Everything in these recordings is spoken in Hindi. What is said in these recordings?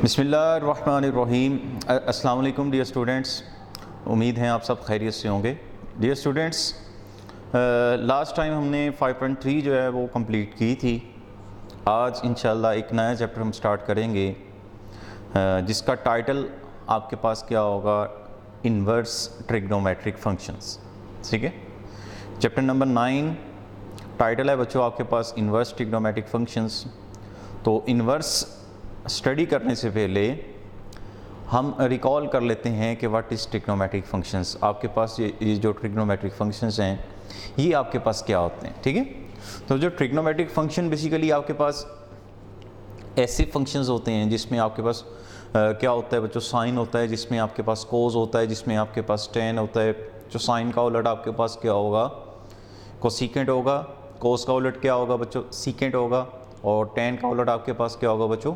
बिस्मिल्लाहिर्रहमानिर्रहीम। अस्सलाम वालेकुम डियर स्टूडेंट्स, उम्मीद है आप सब खैरियत से होंगे। डियर स्टूडेंट्स, लास्ट टाइम हमने 5.3 जो है वो कंप्लीट की थी। आज इंशाल्लाह एक नया चैप्टर हम स्टार्ट करेंगे जिसका टाइटल आपके पास क्या होगा, इन्वर्स ट्रिग्नोमेट्रिक फंक्शंस। ठीक है, चैप्टर नंबर 9 टाइटल है बच्चों आपके पास इन्वर्स ट्रिग्नोमेट्रिक फंक्शंस। तो इन्वर्स स्टडी करने से पहले हम रिकॉल कर लेते हैं कि व्हाट इज़ ट्रिग्नोमेट्रिक फंक्शंस। आपके पास ये जो ट्रिग्नोमेट्रिक फंक्शंस हैं ये आपके पास क्या होते हैं। ठीक है, तो जो ट्रिग्नोमेट्रिक फंक्शन बेसिकली आपके पास ऐसे फंक्शंस होते हैं जिसमें आपके पास क्या होता है बच्चों, साइन होता है, जिसमें आपके पास कोस होता है, जिसमें आपके पास टेन होता है। जो साइन का उलट आपके पास क्या होगा, कोसेकेंट होगा। कोस का उलट क्या होगा बच्चों, सीकेंट होगा। और टेन का उलट आपके पास क्या होगा बच्चों,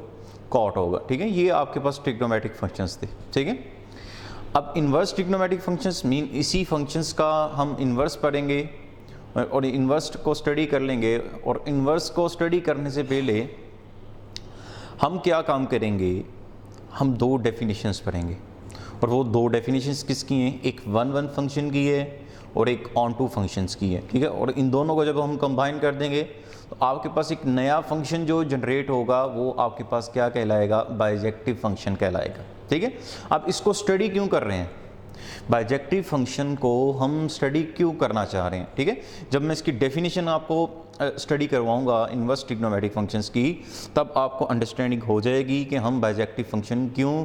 कॉट होगा। ठीक है, ये आपके पास ट्रिग्नोमेट्रिक फंक्शंस थे। ठीक है, अब इन्वर्स ट्रिग्नोमेट्रिक फंक्शंस मीन इसी फंक्शंस का हम इन्वर्स पढ़ेंगे और इन्वर्स को स्टडी कर लेंगे। और इन्वर्स को स्टडी करने से पहले हम क्या काम करेंगे, हम दो डेफिनेशंस पढ़ेंगे। और वो दो डेफिनेशंस किसकी हैं, एक वन फंक्शन की है और एक ऑन टू फंक्शंस की है। ठीक है, और इन दोनों को जब हम कंबाइन कर देंगे तो आपके पास एक नया फंक्शन जो जनरेट होगा वो आपके पास क्या कहलाएगा, बाइजेक्टिव फंक्शन कहलाएगा। ठीक है, अब इसको स्टडी क्यों कर रहे हैं, बाइजेक्टिव फंक्शन को हम स्टडी क्यों करना चाह रहे हैं। ठीक है, जब मैं इसकी डेफिनेशन आपको स्टडी करवाऊंगा इन्वर्स ट्रिग्नोमेट्रिक फंक्शंस की, तब आपको अंडरस्टैंडिंग हो जाएगी कि हम बाइजेक्टिव फंक्शन क्यों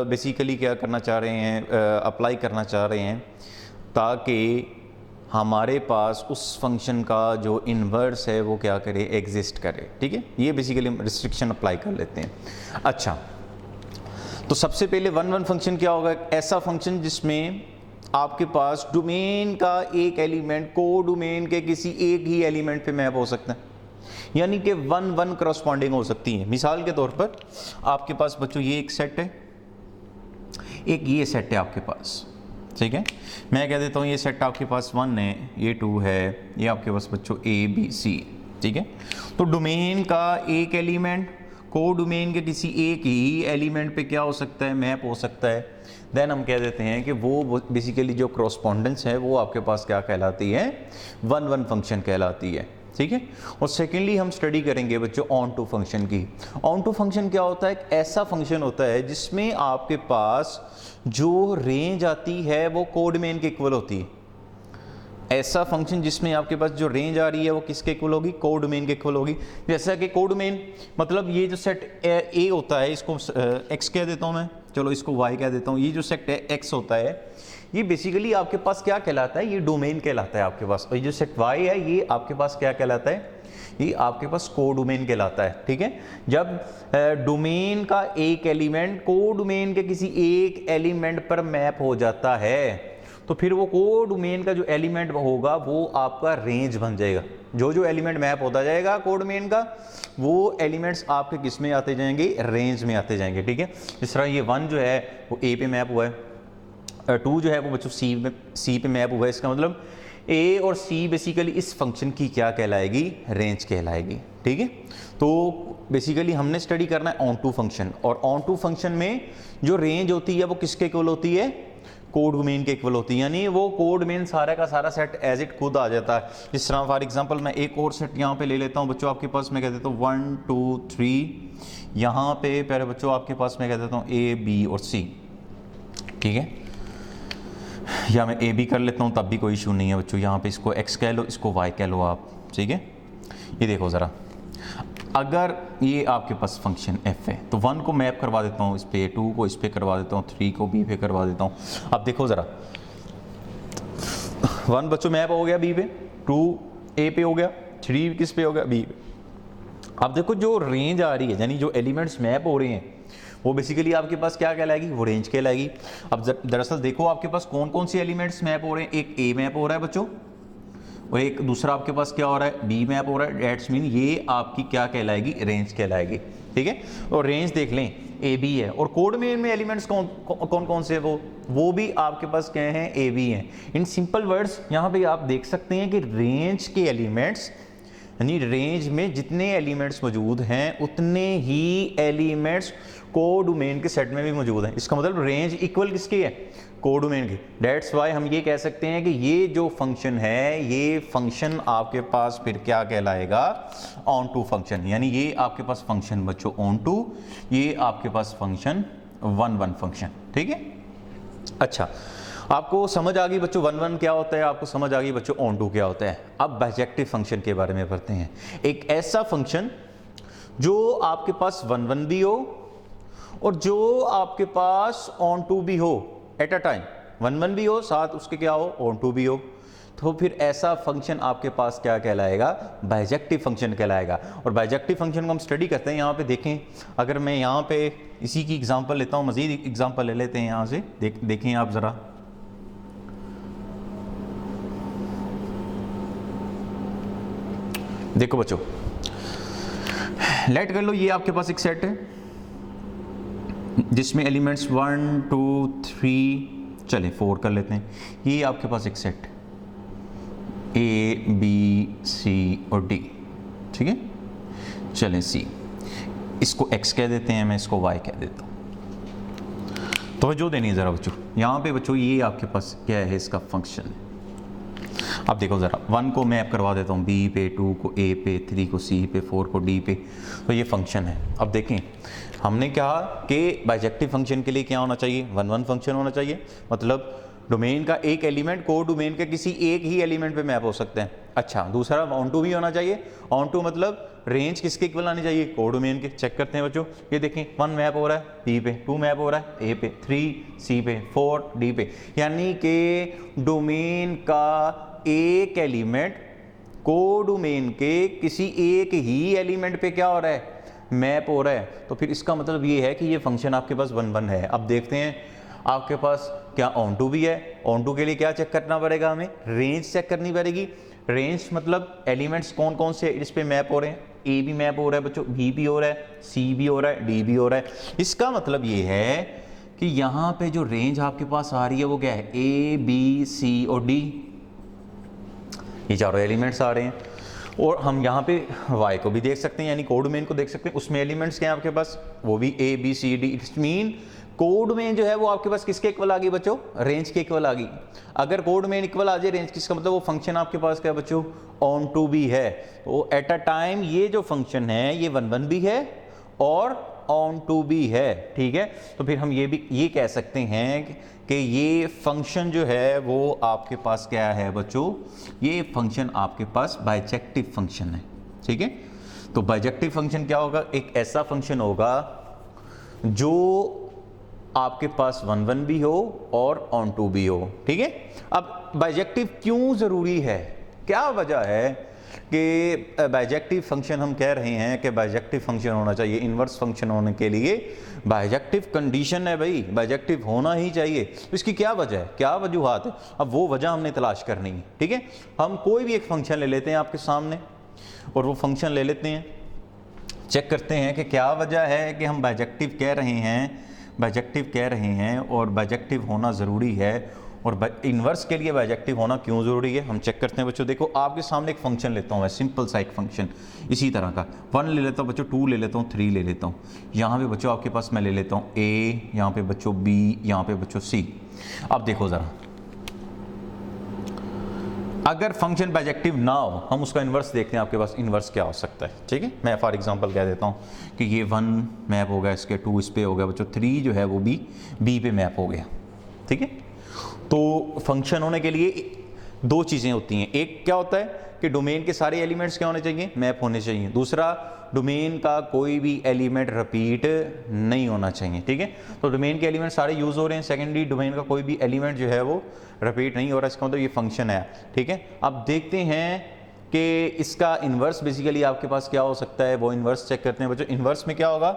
बेसिकली क्या करना चाह रहे हैं, अप्लाई करना चाह रहे हैं, ताकि हमारे पास उस फंक्शन का जो इन्वर्स है वो क्या करे, एग्जिस्ट करे। ठीक है, ये बेसिकली हम रिस्ट्रिक्शन अप्लाई कर लेते हैं। अच्छा, तो सबसे पहले वन फंक्शन क्या होगा, ऐसा फंक्शन जिसमें आपके पास डोमेन का एक एलिमेंट को डोमेन के किसी एक ही एलिमेंट पे मैप हो सकता है, यानी कि वन करस्पॉन्डिंग हो सकती है। मिसाल के तौर पर आपके पास बच्चों ये एक सेट है, एक ये सेट है आपके पास। ठीक है, मैं कह देता हूँ ये सेट आपके पास 1 है, ये 2 है, ये आपके पास बच्चों ABC। ठीक है, तो डोमेन का एक एलिमेंट को डोमेन के किसी एक ही एलिमेंट पे क्या हो सकता है, मैप हो सकता है। देन हम कह देते हैं कि वो बेसिकली जो करस्पॉन्डेंस है वो आपके पास क्या कहलाती है, वन फंक्शन कहलाती है। ठीक है, और सेकेंडली हम स्टडी करेंगे बच्चों ऑन टू फंक्शन की। ऑन टू फंक्शन क्या होता है, एक ऐसा फंक्शन होता है जिसमें आपके पास जो रेंज आती है वो कोडोमेन के इक्वल होती है। ऐसा फंक्शन जिसमें आपके पास जो रेंज आ रही है वो किसके इक्वल होगी, कोडोमेन के इक्वल होगी। जैसा कि कोडोमेन मतलब ये जो सेट ए होता है, इसको एक्स कह देता हूँ मैं, चलो इसको वाई कह देता हूँ। ये जो सेट एक्स होता है ये बेसिकली आपके पास क्या कहलाता है, ये डोमेन कहलाता है आपके पास। और ये जो सेट वाई है ये आपके पास क्या कहलाता है, ये आपके पास कोडोमेन कहलाता है। ठीक है, जब डोमेन का एक एलिमेंट कोडोमेन के किसी एक एलिमेंट पर मैप हो जाता है तो फिर वो कोडोमेन का जो एलिमेंट होगा वो आपका रेंज बन जाएगा। जो एलिमेंट मैप होता जाएगा कोडोमेन का, वो एलिमेंट्स आपके किस में आते जाएंगे, रेंज में आते जाएंगे। ठीक है, इस तरह ये 1 जो है वो ए पे मैप हुआ है, 2 जो है वो बच्चों सी पे मैप हुआ है। इसका मतलब ए और सी बेसिकली इस फंक्शन की क्या कहलाएगी, रेंज कहलाएगी। ठीक है, तो बेसिकली हमने स्टडी करना है ऑन टू फंक्शन। और ऑन टू फंक्शन में जो रेंज होती है वो किसके इक्वल होती है, कोडोमेन के इक्वल होती है। यानी वो कोडोमेन सारा का सारा सेट एज इट खुद आ जाता है। जिस तरह फॉर एग्जांपल मैं एक और सेट यहाँ पे ले लेता हूँ बच्चों, आपके पास मैं कह देता हूँ 1 2 3, यहाँ पे पहले बच्चों आपके पास मैं कह देता हूँ A B और C। ठीक है, या मैं A B कर लेता हूँ तब भी कोई इशू नहीं है बच्चों। यहाँ पे इसको X कह लो, इसको Y कह लो आप। ठीक है, ये देखो ज़रा, अगर ये आपके पास फंक्शन f है तो 1 को मैप करवा देता हूँ इस पे, 2 को इस पे करवा देता हूँ, 3 को B पे करवा देता हूँ। अब देखो ज़रा, 1 बच्चों मैप हो गया B पे, 2 A पे हो गया, 3 किस पे हो गया, B पे। अब देखो जो रेंज आ रही है, यानी जो एलिमेंट्स मैप हो रहे हैं वो बेसिकली आपके पास क्या कहलाएगी, वो रेंज कहलाएगी। अब दरअसल देखो आपके पास कौन कौन से एलिमेंट्स मैप हो रहे हैं, एक A मैप हो रहा है बच्चों और एक दूसरा आपके पास क्या हो रहा है, B मैप हो रहा है। डेट्स मीन ये आपकी क्या कहलाएगी, रेंज कहलाएगी। ठीक है, और रेंज देख लें AB है। और कोडोमेन में एलिमेंट्स कौन कौन से वो भी आपके पास क्या हैं, AB हैं। इन सिंपल वर्ड्स यहाँ पे आप देख सकते हैं कि रेंज के एलिमेंट्स यानी रेंज में जितने एलिमेंट्स मौजूद हैं उतने ही एलिमेंट्स कोडोमेन के सेट में भी मौजूद हैं। इसका मतलब रेंज इक्वल किसकी है, कोडोमेन की। दैट्स वाई हम ये कह सकते हैं कि ये जो फंक्शन है, ये फंक्शन आपके पास फिर क्या कहलाएगा, ऑन टू फंक्शन। यानी ये आपके पास फंक्शन बच्चों ऑन टू, ये आपके पास फंक्शन वन वन फंक्शन, ठीक है। अच्छा, आपको समझ आ गई बच्चों वन वन क्या होता है, आपको समझ आ गई बच्चों ऑन टू क्या होता है। अब बाइजेक्टिव फंक्शन के बारे में पढ़ते हैं। एक ऐसा फंक्शन जो आपके पास वन वन भी हो और जो आपके पास ऑन टू भी हो at a time, one one भी हो साथ उसके क्या हो, ऑन टू भी हो, तो फिर ऐसा फंक्शन आपके पास क्या कहलाएगा, बाइजेक्टिव फंक्शन कहलाएगा। और बाइजेक्टिव फंक्शन को हम स्टडी करते हैं। यहाँ पे देखें, अगर मैं यहाँ पे इसी की एग्जांपल लेता हूँ, मजीद एग्जांपल ले लेते हैं यहाँ से, देखें आप ज़रा। देखो बच्चों, लेट कर लो ये आपके पास एक सेट है जिसमें एलिमेंट्स 1 2 3 चले 4 कर लेते हैं। ये आपके पास एक सेट A B C और D, ठीक है। चलें C, इसको X कह देते हैं, मैं इसको Y कह देता हूँ। तो जो देनी है ज़रा बच्चों, यहाँ पे बच्चों ये आपके पास क्या है, इसका फंक्शन। अब देखो ज़रा, 1 को मैप करवा देता हूँ B पे, 2 को A पे, 3 को C पे, 4 को D पे, तो ये फंक्शन है। अब देखें, हमने कहा कि बाइजेक्टिव फंक्शन के लिए क्या होना चाहिए, वन वन फंक्शन होना चाहिए। मतलब डोमेन का एक एलिमेंट को डोमेन के किसी एक ही एलिमेंट पे मैप हो सकते हैं। अच्छा, दूसरा ऑन टू भी होना चाहिए। ऑन टू मतलब रेंज किसके इक्वल आनी चाहिए, कोडोमेन के। चेक करते हैं बच्चों, ये देखें 1 मैप हो रहा है B पे, 2 मैप हो रहा है A पे, 3 C पे, 4 D पे। यानी कि डोमेन का एक एलिमेंट कोडोमेन के किसी एक ही एलिमेंट पे क्या हो रहा है, मैप हो रहा है। तो फिर इसका मतलब ये है कि ये फंक्शन आपके पास वन वन है। अब देखते हैं आपके पास क्या ऑन टू भी है। ऑन टू के लिए क्या चेक करना पड़ेगा, हमें रेंज चेक करनी पड़ेगी। रेंज मतलब एलिमेंट्स कौन कौन से इस पे मैप हो रहे हैं। ए भी मैप हो रहा है बच्चों, बी भी हो रहा है, सी भी हो रहा है, डी भी हो रहा है। इसका मतलब ये है कि यहाँ पे जो रेंज आपके पास आ रही है वो क्या है, ए बी सी और डी, ये चारों एलिमेंट्स आ रहे हैं। और हम यहाँ पे y को भी देख सकते हैं, यानी कोडोमेन को देख सकते हैं। उसमें एलिमेंट्स क्या हैं आपके पास, वो भी A B C D। It's mean codomain जो है वो आपके पास किसके इक्वल आ गई बच्चों, रेंज के इक्वल आ गई। अगर कोडोमेन इक्वल आ जाए रेंज, किसका मतलब वो फंक्शन आपके पास क्या बच्चों, ऑन टू भी है। तो एट अ टाइम ये जो फंक्शन है ये वन वन भी है और ऑन टू भी है, ठीक है। तो फिर हम ये कह सकते हैं कि ये फंक्शन जो है वो आपके पास क्या है बच्चों, ये फंक्शन आपके पास बाइजेक्टिव फंक्शन है, ठीक है। तो बाइजेक्टिव फंक्शन क्या होगा, एक ऐसा फंक्शन होगा जो आपके पास वन वन भी हो और ऑन टू भी हो, ठीक है। अब बाइजेक्टिव क्यों ज़रूरी है, क्या वजह है कि बाइजेक्टिव फंक्शन हम कह रहे हैं कि बाइजेक्टिव फंक्शन होना चाहिए। इन्वर्स फंक्शन होने के लिए बाइजेक्टिव कंडीशन है भाई, बाइजेक्टिव होना ही चाहिए। तो इसकी क्या वजह है, क्या वजूहात है, अब वो वजह हमने तलाश करनी है, ठीक है। हम कोई भी एक फंक्शन ले लेते हैं आपके सामने और वो फंक्शन ले लेते हैं, चेक करते हैं कि क्या वजह है कि हम बाइजेक्टिव कह रहे हैं और बाइजेक्टिव होना ज़रूरी है। और इन्वर्स के लिए बाइजेक्टिव होना क्यों ज़रूरी है, हम चेक करते हैं बच्चों। देखो आपके सामने एक फंक्शन लेता हूँ मैं, सिंपल सा एक फंक्शन इसी तरह का, 1 ले लेता हूँ बच्चों, 2 ले लेता हूँ, 3 ले लेता हूँ। यहाँ पे बच्चों आपके पास मैं ले लेता हूँ A, यहाँ पे बच्चों B, यहाँ पे बच्चों C। अब देखो ज़रा, अगर फंक्शन बाइजेक्टिव ना हो, हम उसका इन्वर्स देखते हैं आपके पास इन्वर्स क्या हो सकता है, ठीक है। मैं फॉर एग्जांपल कह देता हूँ कि ये 1 मैप हो गया इसके, 2 इस पे हो गया बच्चों, 3 जो है वो भी B पे मैप हो गया, ठीक है। तो फंक्शन होने के लिए 2 चीज़ें होती हैं, एक क्या होता है कि डोमेन के सारे एलिमेंट्स क्या होने चाहिए, मैप होने चाहिए। दूसरा, डोमेन का कोई भी एलिमेंट रिपीट नहीं होना चाहिए, ठीक है। तो डोमेन के एलिमेंट सारे यूज़ हो रहे हैं। सेकेंडली, डोमेन का कोई भी एलिमेंट जो है वो रिपीट नहीं हो रहा, इसका मतलब ये फंक्शन है, ठीक है। अब देखते हैं कि इसका इन्वर्स बेसिकली आपके पास क्या हो सकता है, वो इन्वर्स चेक करते हैं बच्चों। इन्वर्स में क्या होगा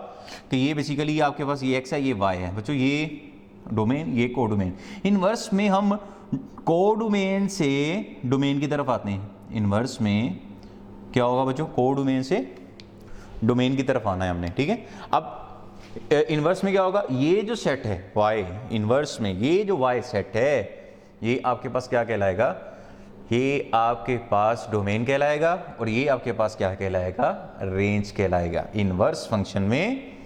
कि ये बेसिकली आपके पास ये x है, ये y है बच्चों, ये डोमेन, ये कोडोमेन। इन्वर्स में हम कोडोमेन से डोमेन की तरफ आते हैं। इन्वर्स में क्या होगा बच्चों, कोडोमेन से डोमेन की तरफ आना है हमने, ठीक है। अब इन्वर्स में क्या होगा, ये जो सेट है y, इन्वर्स में ये जो y सेट है ये आपके पास क्या कहलाएगा, ये आपके पास डोमेन कहलाएगा और ये आपके पास क्या कहलाएगा, रेंज कहलाएगा। इनवर्स फंक्शन में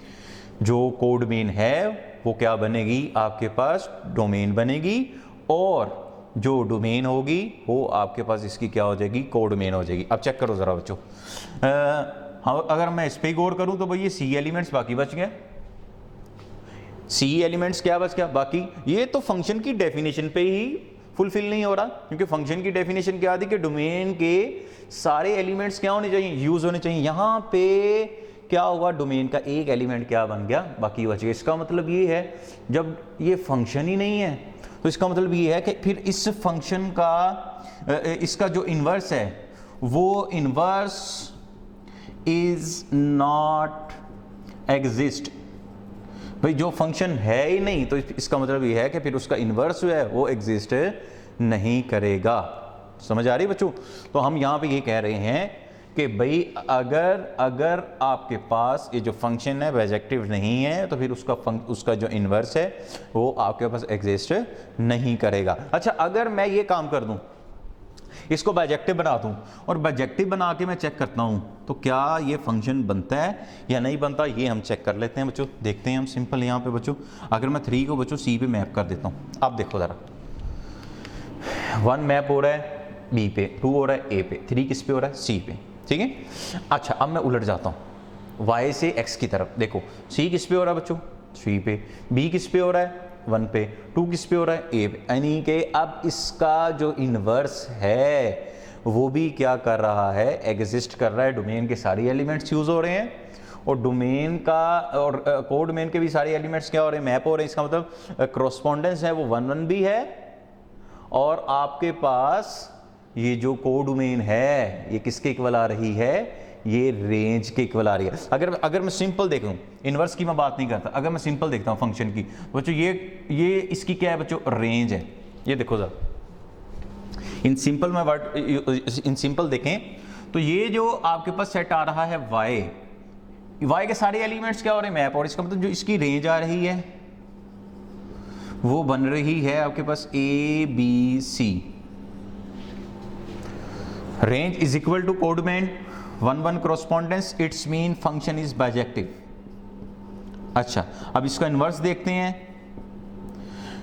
जो कोडोमेन है वो क्या बनेगी, आपके पास डोमेन बनेगी, और जो डोमेन होगी वो आपके पास इसकी क्या हो जाएगी, कोडोमेन हो जाएगी। अब चेक करो ज़रा बच्चों, अगर मैं इस पर गौर करूँ तो भाई ये सी एलिमेंट्स बाकी बच गए, सी एलिमेंट्स क्या बच गया बाकी। ये तो फंक्शन की डेफिनेशन पे ही फुलफिल नहीं हो रहा, क्योंकि फंक्शन की डेफिनेशन क्या थी कि डोमेन के सारे एलिमेंट्स क्या होने चाहिए, यूज होने चाहिए। यहाँ पे क्या हुआ, डोमेन का एक एलिमेंट क्या बन गया, बाकी बच गया। इसका मतलब ये है जब ये फंक्शन ही नहीं है तो इसका मतलब ये है कि फिर इस फंक्शन का इसका जो इन्वर्स है वो इन्वर्स इज नॉट एग्जिस्ट। भाई जो फंक्शन है ही नहीं तो इसका मतलब ये है कि फिर उसका इन्वर्स जो है वो एग्जिस्ट नहीं करेगा। समझ आ रही बच्चों? तो हम यहाँ पे ये कह रहे हैं कि भाई अगर आपके पास ये जो फंक्शन है बाइजेक्टिव नहीं है तो फिर उसका जो इन्वर्स है वो आपके पास एग्जिस्ट नहीं करेगा। अच्छा, अगर मैं ये काम कर दूं, इसको बाइजेक्टिव बना दूं और बाइजेक्टिव बना के मैं चेक करता हूं तो क्या ये फंक्शन बनता है या नहीं बनता, ये हम चेक कर लेते हैं बच्चों। देखते हैं हम सिंपल यहाँ पे बच्चों, अगर मैं 3 को बच्चों सी पे मैप कर देता हूँ। आप देखो ज़रा, 1 मैप हो रहा है बी पे, 2 हो रहा है ए पे, 3 किस पे हो रहा है, सी पे। ठीक है। अच्छा, अब मैं उलट जाता हूँ y से x की तरफ। देखो c किस पे हो रहा है बच्चों, 3 पे, b किस पे हो रहा है 1 पे, 2 किस पे हो रहा है a पे। यानी कि अब इसका जो इन्वर्स है वो भी क्या कर रहा है, एग्जिस्ट कर रहा है। डोमेन के सारे एलिमेंट्स यूज हो रहे हैं और डोमेन का और कोडोमेन के भी सारे एलिमेंट्स क्या हो रहे हैं, मैप हो रहे हैं। इसका मतलब क्रॉसपोंडेंस है वो 1-1 भी है, और आपके पास ये जो कोडोमेन है ये किसके इक्वल आ रही है, ये रेंज के इक्वल आ रही है। अगर मैं सिंपल देखूं, इन्वर्स की मैं बात नहीं करता, अगर मैं सिंपल देखता हूं फंक्शन की बच्चों, ये इसकी क्या है बच्चों, रेंज है। ये देखो जरा, इन सिंपल देखें तो ये जो आपके पास सेट आ रहा है y के सारे एलिमेंट्स क्या हो रहे हैं, मैप, और इसका मतलब जो इसकी रेंज आ रही है वो बन रही है आपके पास ABC। Range is equal to codomain 1-1 correspondence, it's mean function is bijective. अच्छा, अब इसका इन्वर्स देखते हैं,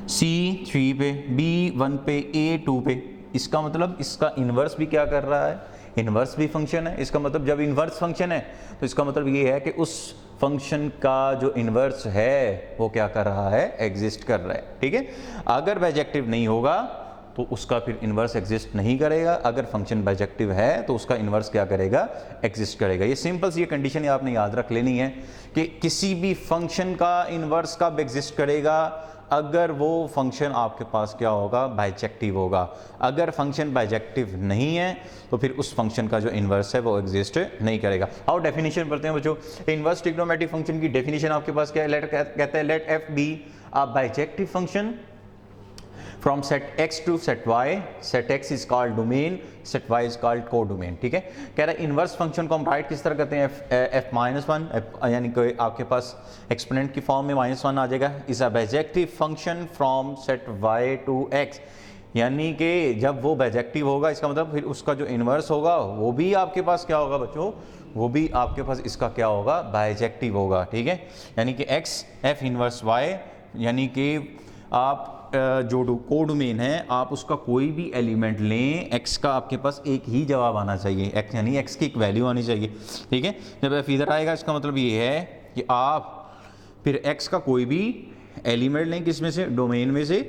C 3 पे, B 1 पे, A 2 पे। इसका मतलब इसका इन्वर्स भी क्या कर रहा है, इन्वर्स भी फंक्शन है। इसका मतलब जब इन्वर्स फंक्शन है तो इसका मतलब ये है कि उस फंक्शन का जो इन्वर्स है वो क्या कर रहा है, एग्जिस्ट कर रहा है। ठीक है। अगर बाइजेक्टिव नहीं होगा तो उसका फिर इन्वर्स एग्जिस्ट नहीं करेगा, अगर फंक्शन बाइजेक्टिव है तो उसका इन्वर्स क्या करेगा, एग्जिस्ट करेगा। ये सिंपल सी कंडीशन आपने याद रख लेनी है कि किसी भी फंक्शन का इन्वर्स कब एग्जिस्ट करेगा, अगर वो फंक्शन आपके पास क्या होगा, बाइजेक्टिव होगा। अगर फंक्शन बाइजेक्टिव नहीं है तो फिर उस फंक्शन का जो इन्वर्स है वो एग्जिस्ट नहीं करेगा। आओ डेफिनेशन पढ़ते हैं बच्चों। इन्वर्स ट्रिग्नोमेट्रिक फंक्शन की डेफिनेशन आपके पास क्या है, कहता है let f be a bijective function from set x to set y, set x is called domain, set y is called codomain। ठीक है। कह रहा है इनवर्स फंक्शन को हम राइट किस तरह करते हैं, f-1, यानी कि आपके पास एक्सपोनेंट की फॉर्म में -1 आ जाएगा, is a bijective function from set y to x। यानी कि जब वो बाइजेक्टिव होगा इसका मतलब फिर उसका जो इनवर्स होगा वो भी आपके पास क्या होगा बच्चों, वो भी आपके पास इसका क्या होगा, बाइजेक्टिव होगा। ठीक है। यानी कि x f इनवर्स y, यानी कि आप जो कोडोमेन है आप उसका कोई भी एलिमेंट लें, x का आपके पास एक ही जवाब आना चाहिए, x यानी x की एक वैल्यू आनी चाहिए। ठीक है। जब f इधर आएगा इसका मतलब ये है कि आप फिर x का कोई भी एलिमेंट लें, किस में से, डोमेन में से,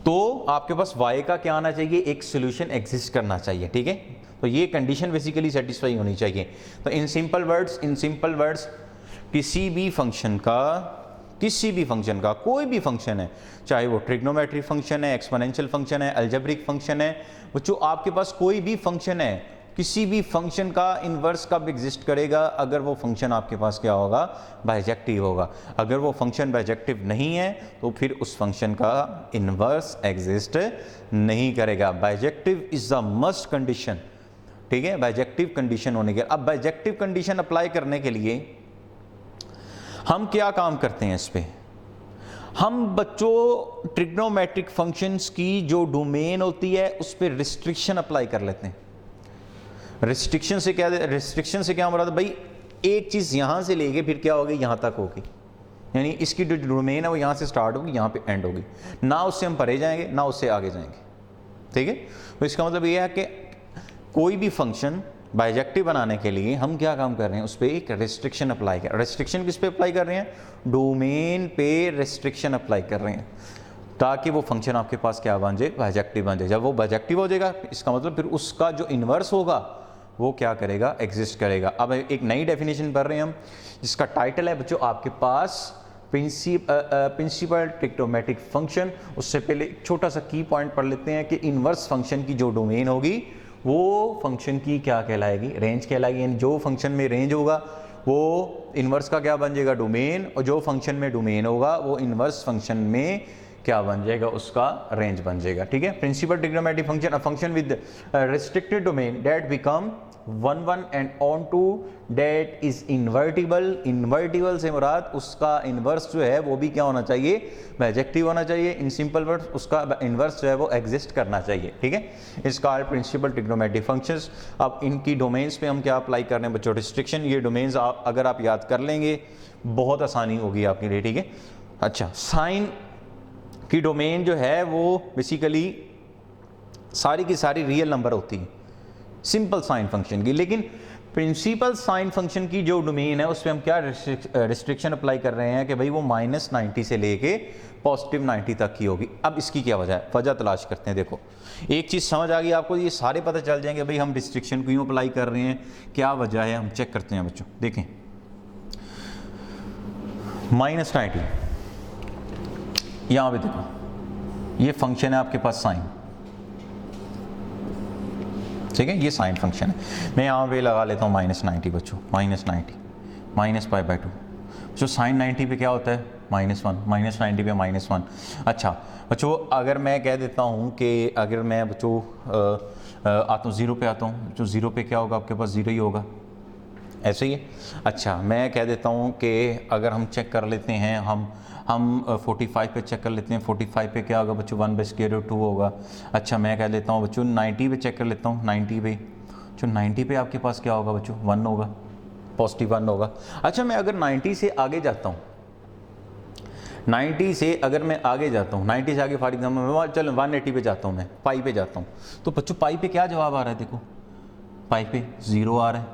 तो आपके पास y का क्या आना चाहिए, एक सोल्यूशन एग्जिस्ट करना चाहिए। ठीक है। तो ये कंडीशन बेसिकली सेटिस्फाई होनी चाहिए। तो इन सिंपल वर्ड्स किसी भी फंक्शन का कोई भी फंक्शन है, चाहे वो ट्रिग्नोमेट्रिक फंक्शन है, एक्सपोनेंशियल फंक्शन है, अलजेब्रिक फंक्शन है, बच्चों आपके पास कोई भी फंक्शन है, किसी भी फंक्शन का इन्वर्स कब एग्जिस्ट करेगा, अगर वो फंक्शन आपके पास क्या होगा, बाइजेक्टिव होगा। अगर वो फंक्शन बाइजेक्टिव नहीं है तो फिर उस फंक्शन का इन्वर्स एग्जिस्ट नहीं करेगा। Bijective is the must condition. ठीक है। बाइजेक्टिव कंडीशन होने के, अब बाइजेक्टिव कंडीशन अप्लाई करने के लिए हम क्या काम करते हैं, इस पे हम बच्चों ट्रिग्नोमेट्रिक फंक्शंस की जो डोमेन होती है उस पर रिस्ट्रिक्शन अप्लाई कर लेते हैं। रिस्ट्रिक्शन से क्या मुराद है भाई, एक चीज़ यहाँ से लेके फिर क्या होगी, यहाँ तक होगी, यानी इसकी जो डोमेन है वो यहाँ से स्टार्ट होगी, यहाँ पे एंड होगी, ना उससे हम परे जाएंगे ना उससे आगे जाएंगे। ठीक है, तो इसका मतलब ये है कि कोई भी फंक्शन बाइजेक्टिव बनाने के लिए हम क्या काम कर रहे हैं, उस पर एक रिस्ट्रिक्शन अप्लाई कर। रिस्ट्रिक्शन किस पे अप्लाई कर रहे हैं, डोमेन पे रिस्ट्रिक्शन अप्लाई कर रहे हैं, ताकि वो फंक्शन आपके पास क्या बन जाए, बाइजेक्टिव बन जाए। जब वो बाइजेक्टिव हो जाएगा इसका मतलब फिर उसका जो इन्वर्स होगा वो क्या करेगा, एग्जिस्ट करेगा। अब एक नई डेफिनेशन पढ़ रहे हैं हम, जिसका टाइटल है बच्चों आपके पास प्रिंसिपल ट्रिग्नोमेट्रिक फंक्शन। उससे पहले एक छोटा सा की पॉइंट पढ़ लेते हैं कि इन्वर्स फंक्शन की जो डोमेन होगी वो फंक्शन की क्या कहलाएगी, रेंज कहलाएगी। यानी जो फंक्शन में रेंज होगा वो इन्वर्स का क्या बन जाएगा, डोमेन, और जो फंक्शन में डोमेन होगा वो इन्वर्स फंक्शन में क्या बन जाएगा, उसका रेंज बन जाएगा। ठीक है, principal trigonometric function, a function with restricted domain that become 1 1 and onto that is invertible. Invertible से मुराद उसका इन्वर्स जो है वो भी क्या होना चाहिए, बाइजेक्टिव होना चाहिए। इन सिंपल वर्ड्स उसका इन्वर्स जो है वो एग्जिस्ट करना चाहिए। ठीक है, इस कॉल्ड प्रिंसिपल ट्रिग्नोमेट्रिक फंक्शंस। अब इनकी डोमेन्स पे हम क्या अप्लाई कर रहे हैं बच्चों, रिस्ट्रिक्शन। ये डोमेन्स अगर आप याद कर लेंगे बहुत आसानी होगी आपके लिए। ठीक है, अच्छा, साइन की डोमेन जो है वो बेसिकली सारी की सारी रियल नंबर होती है सिंपल साइन फंक्शन की, लेकिन प्रिंसिपल साइन फंक्शन की जो डोमेन है उस पर हम क्या रिस्ट्रिक्शन अप्लाई कर रहे हैं कि भाई वो -90 से लेके +90 तक की होगी। अब इसकी क्या वजह है, वजह तलाश करते हैं। देखो एक चीज़ समझ आ गई आपको, ये सारे पता चल जाएंगे भाई हम रिस्ट्रिक्शन क्यों अप्लाई कर रहे हैं, क्या वजह है, हम चेक करते हैं बच्चों। देखें -90 यहाँ पे देखो, ये फंक्शन है आपके पास साइन, ठीक है, ये साइन फंक्शन है। मैं यहाँ पे लगा लेता हूँ -90 बच्चों, -90 -π/2। जो साइन 90 पे क्या होता है, -1, -90 पे -1। अच्छा बच्चों, अगर मैं कह देता हूँ कि अगर मैं बच्चों आता हूँ 0 पे आता हूँ, जो 0 पे क्या होगा आपके पास, 0 ही होगा, ऐसे ही है। अच्छा मैं कह देता हूँ कि अगर हम चेक कर लेते हैं, हम 45 पे चेक कर लेते हैं, 45 पे क्या होगा बच्चों, 1/√2 होगा। अच्छा मैं कह लेता हूँ बच्चों 90 पे चेक कर लेता हूँ, 90 पे, जो 90 पे आपके पास क्या होगा बच्चों, 1 होगा, +1 होगा। अच्छा मैं अगर 90 से आगे जाता हूँ, 90 से अगर मैं आगे जाता हूँ, 90 से आगे फॉर एग्जाम्पल चलो 180 पे जाता हूँ, मैं पाई पे जाता हूँ, तो बच्चों पाई पे क्या जवाब आ रहा है, देखो पाई पे 0 आ रहा है।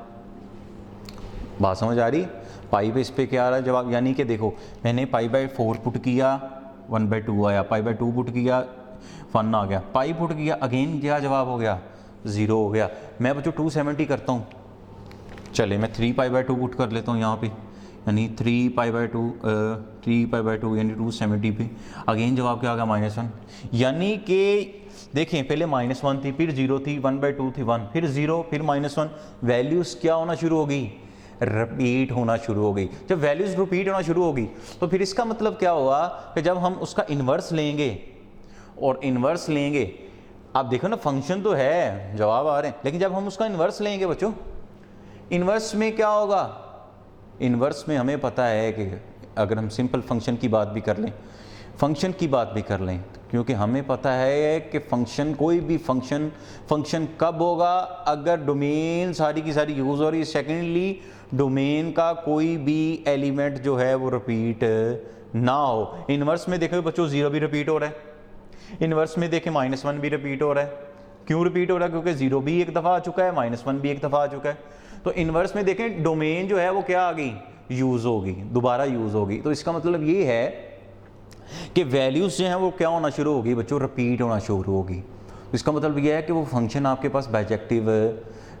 बात समझ आ रही, पाई पे इस पे क्या आ रहा है जवाब, यानी कि देखो मैंने π/4 पुट किया 1/2 आया, π/2 पुट किया 1 आ गया, पाई पुट किया अगेन क्या जवाब हो गया, 0 हो गया। मैं बच्चों 270 करता हूँ, चले मैं 3π/2 पुट कर लेता हूँ यहाँ पे, यानी 3π/2 यानी 270 पे अगेन जवाब क्या आ गया, -1। यानी कि देखें पहले -1 थी, फिर 0 थी, 1/2 थी 1, फिर 0, फिर -1, वैल्यूज़ क्या होना शुरू हो गई, रिपीट होना शुरू हो गई। जब वैल्यूज़ रिपीट होना शुरू होगी तो फिर इसका मतलब क्या हुआ कि जब हम उसका इन्वर्स लेंगे और इन्वर्स लेंगे, आप देखो ना फंक्शन तो है, जवाब आ रहे हैं, लेकिन जब हम उसका इन्वर्स लेंगे बच्चों, इन्वर्स में क्या होगा, इन्वर्स में हमें पता है कि अगर हम सिंपल फंक्शन की बात भी कर लें, फंक्शन की बात भी कर लें, क्योंकि हमें पता है कि फंक्शन, कोई भी फंक्शन कब होगा, अगर डोमेन सारी की सारी यूज़ हो रही है। सेकेंडली डोमेन का कोई भी एलिमेंट जो है वो रिपीट ना हो। इन्वर्स में देखो बच्चों 0 भी रिपीट हो रहा है, इन्वर्स में देखें -1 भी रिपीट हो रहा है। क्यों रिपीट हो रहा है, क्योंकि 0 भी एक दफ़ा आ चुका है, -1 भी एक दफ़ा आ चुका है। तो इन्वर्स में देखें डोमेन जो है वो क्या आ गई, यूज़ होगी, दोबारा यूज़ होगी। तो इसका मतलब ये है कि वैल्यूज़ जो हैं वो क्या होना शुरू होगी बच्चों, रिपीट होना शुरू होगी। इसका मतलब ये है कि वो फंक्शन आपके पास बाइजेक्टिव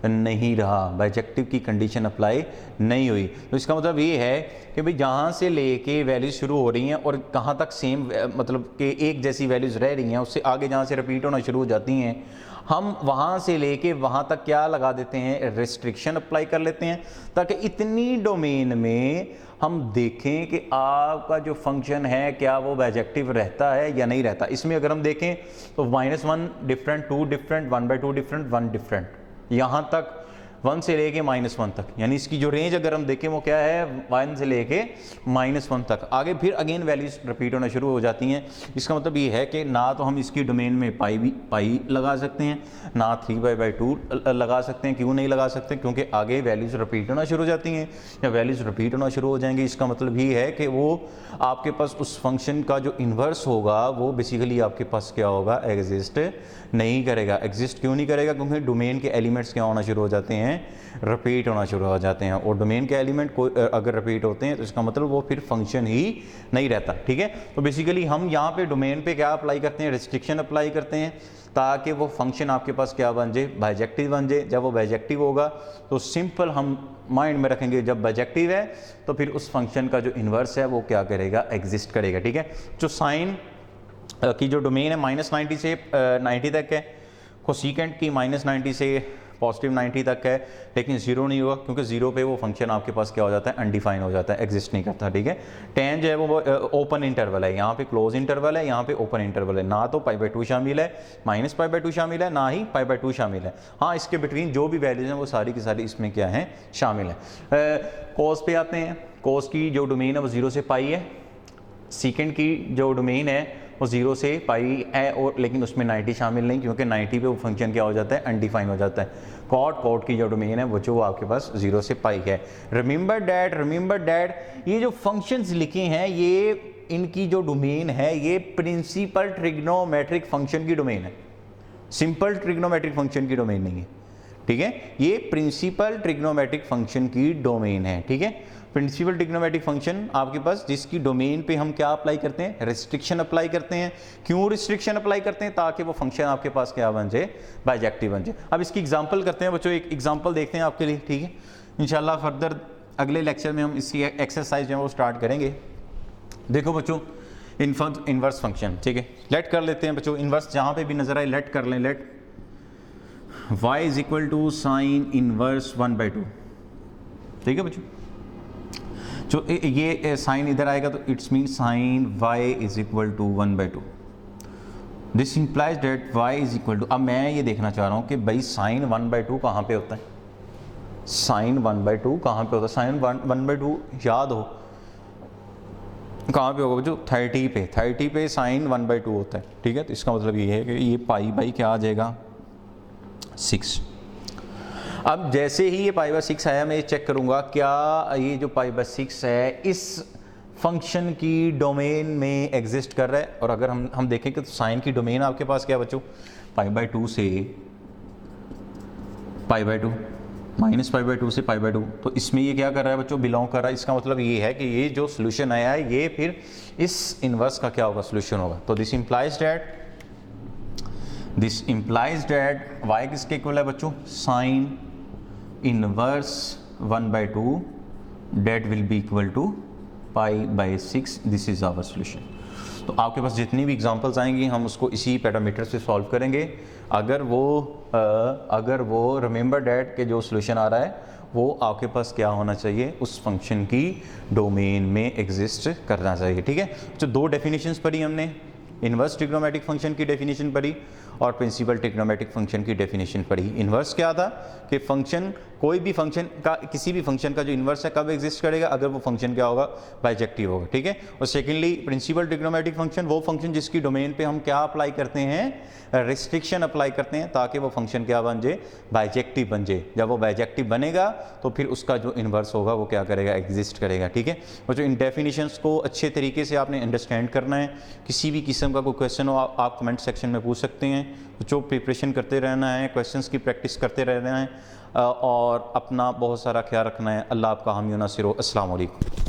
नहीं रहा, बाइजेक्टिव की कंडीशन अप्लाई नहीं हुई। तो इसका मतलब ये है कि भाई जहाँ से लेके वैल्यूज शुरू हो रही हैं और कहाँ तक सेम मतलब कि एक जैसी वैल्यूज़ रह रही हैं, उससे आगे जहाँ से रिपीट होना शुरू हो जाती हैं, हम वहाँ से लेके वहाँ तक क्या लगा देते हैं, रिस्ट्रिक्शन अप्लाई कर लेते हैं, ताकि इतनी डोमेन में हम देखें कि आपका जो फंक्शन है क्या वो बाइजेक्टिव रहता है या नहीं रहता। इसमें अगर हम देखें तो -1 डिफरेंट, 2 डिफरेंट, 1/2 डिफरेंट, 1 डिफरेंट, यहाँ तक 1 से लेके -1 तक, यानी इसकी जो रेंज अगर हम देखें वो क्या है, 1 से लेके -1 तक। आगे फिर अगेन वैल्यूज रिपीट होना शुरू हो जाती हैं। इसका मतलब ये है कि ना तो हम इसकी डोमेन में पाई लगा सकते हैं, ना 3/2 लगा सकते हैं। क्यों नहीं लगा सकते? क्योंकि आगे वैल्यूज रिपीट होना शुरू हो जाती हैं या वैल्यूज रिपीट होना शुरू हो जाएंगी। इसका मतलब ये है कि वो आपके पास उस फंक्शन का जो इन्वर्स होगा वो बेसिकली आपके पास क्या होगा, एग्जिस्ट नहीं करेगा। एग्जिस्ट क्यों नहीं करेगा? क्योंकि डोमेन के एलिमेंट्स क्या होना शुरू हो जाते हैं, रिपीट होना शुरू हो जाते हैं। और डोमेन के एलिमेंट को अगर रिपीट होते हैं तो इसका मतलब वो फिर फंक्शन ही नहीं रहता। ठीक है, तो बेसिकली हम यहाँ पे डोमेन पे क्या अप्लाई करते हैं, रिस्ट्रिक्शन अप्लाई करते हैं ताकि वो फंक्शन आपके पास क्या बन जाए, बाइजेक्टिव बन जाए। जब वो बाइजेक्टिव होगा तो सिंपल हम माइंड में रखेंगे, जब बाइजेक्टिव है तो फिर उस फंक्शन का जो इन्वर्स है वो क्या करेगा, एग्जिस्ट करेगा। ठीक है, जो साइन की जो डोमेन है -90 से 90 तक है, कोसेकेंट की -90 से +90 तक है, लेकिन 0 नहीं होगा क्योंकि 0 पे वो फंक्शन आपके पास क्या हो जाता है, अनडिफाइन हो जाता है, एग्जिस्ट नहीं करता। ठीक है, tan जो है वो ओपन इंटरवल है, यहाँ पे क्लोज इंटरवल है, यहाँ पे ओपन इंटरवल है। ना तो π/2 शामिल है, -π/2 शामिल है, ना ही π/2 शामिल है। हाँ, इसके बिटवीन जो भी वैल्यूज हैं वो सारी की सारी इसमें क्या है, शामिल है। कोस पे आते हैं। कोस की जो डोमेन है वो 0 से पाई है। सीकेंड की जो डोमेन है वो 0 से पाई है, और लेकिन उसमें 90 शामिल नहीं क्योंकि 90 पे वो फंक्शन क्या हो जाता है, अनडिफाइन हो जाता है। कॉट की जो डोमेन है वो जो आपके पास 0 से पाई है। रिमेंबर डैट ये जो फंक्शंस लिखे हैं ये इनकी जो डोमेन है ये प्रिंसिपल ट्रिग्नोमेट्रिक फंक्शन की डोमेन है, सिंपल ट्रिग्नोमेट्रिक फंक्शन की डोमेन नहीं है। ठीक है, ये प्रिंसिपल ट्रिग्नोमेट्रिक फंक्शन की डोमेन है। ठीक है, प्रिंसिपल ट्रिग्नोमेट्रिक फंक्शन आपके पास जिसकी डोमेन पे हम क्या अप्लाई करते हैं, रिस्ट्रिक्शन अप्लाई करते हैं। क्यों रिस्ट्रिक्शन अप्लाई करते हैं? ताकि वो फंक्शन आपके पास क्या बन जाए, बाइजेक्टिव बन जाए। अब इसकी एग्जांपल करते हैं बच्चों, एक एग्जांपल देखते हैं आपके लिए। ठीक है, इंशाल्लाह फर्दर अगले लेक्चर में हम इसकी एक्सरसाइज जो है वो स्टार्ट करेंगे। देखो बच्चों, इनवर्स फंक्शन, ठीक है, लेट कर लेते हैं बच्चों। इनवर्स जहाँ पे भी नजर आए लेट कर लें। Let y = sine inverse 1/2। ठीक है बच्चों, जो ये साइन इधर आएगा तो it's mean sine y = 1/2। This implies date y = अब मैं ये देखना चाह रहा हूँ कि भाई साइन 1/2 कहाँ पे होता है, साइन 1/2 कहाँ पे होता है। साइन 1/2 याद हो कहाँ पे होगा बच्चों, 30 पे साइन 1/2 होता है। ठीक है, तो इसका मतलब ये है कि ये पाई क्या आ जाएगा, 6। अब जैसे ही ये π/6 आया मैं ये चेक करूंगा क्या ये जो π/6 है इस फंक्शन की डोमेन में एग्जिस्ट कर रहा है। और अगर हम देखें कि तो साइन की डोमेन आपके पास क्या बच्चों, π/2 से π/2, -π/2 से π/2। तो इसमें ये क्या कर रहा है बच्चों, बिलोंग कर रहा है। इसका मतलब ये है कि ये जो सोल्यूशन आया है ये फिर इस इनवर्स का क्या होगा, सोल्यूशन होगा। तो दिस इम्प्लाइज डैट y किसके इक्वल है बच्चों, sine inverse 1/2 that will be equal to π/6। This is our solution. तो आपके पास जितनी भी एग्जांपल्स आएंगी हम उसको इसी पैरामीटर से सॉल्व करेंगे। अगर वो रिमेंबर डैट के जो सोल्यूशन आ रहा है वो आपके पास क्या होना चाहिए, उस फंक्शन की डोमेन में एग्जिस्ट करना चाहिए। ठीक है, तो 2 डेफिनेशंस पढ़ी हमने, इनवर्स ट्रिग्नोमेट्रिक फंक्शन की डेफिनेशन पढ़ी और प्रिंसिपल ट्रिग्नोमेट्रिक फंक्शन की डेफिनेशन पढ़ी। इनवर्स क्या था कि फंक्शन, कोई भी फंक्शन का, किसी भी फंक्शन का जो इनवर्स है कब एग्जिस्ट करेगा, अगर वो फंक्शन क्या होगा, बाइजेक्टिव होगा। ठीक है, और सेकेंडली प्रिंसिपल ट्रिग्नोमेट्रिक फंक्शन वो फंक्शन जिसकी डोमेन पे हम क्या अप्लाई करते हैं, रिस्ट्रिक्शन अप्लाई करते हैं ताकि वो फंक्शन क्या बन जाए, बाइजेक्टिव बन जाए। जब वो बाइजेक्टिव बनेगा तो फिर उसका जो इनवर्स होगा वो क्या करेगा, एग्जिस्ट करेगा। ठीक है, और जो इन डेफिनेशंस को अच्छे तरीके से आपने अंडरस्टैंड करना है। किसी भी किस्म का कोई क्वेश्चन हो आप कमेंट सेक्शन में पूछ सकते हैं। जो प्रिपरेशन करते रहना है, क्वेश्चंस की प्रैक्टिस करते रहना है और अपना बहुत सारा ख्याल रखना है। अल्लाह आपका हामी व नासिर हो। अस्सलाम वालेकुम।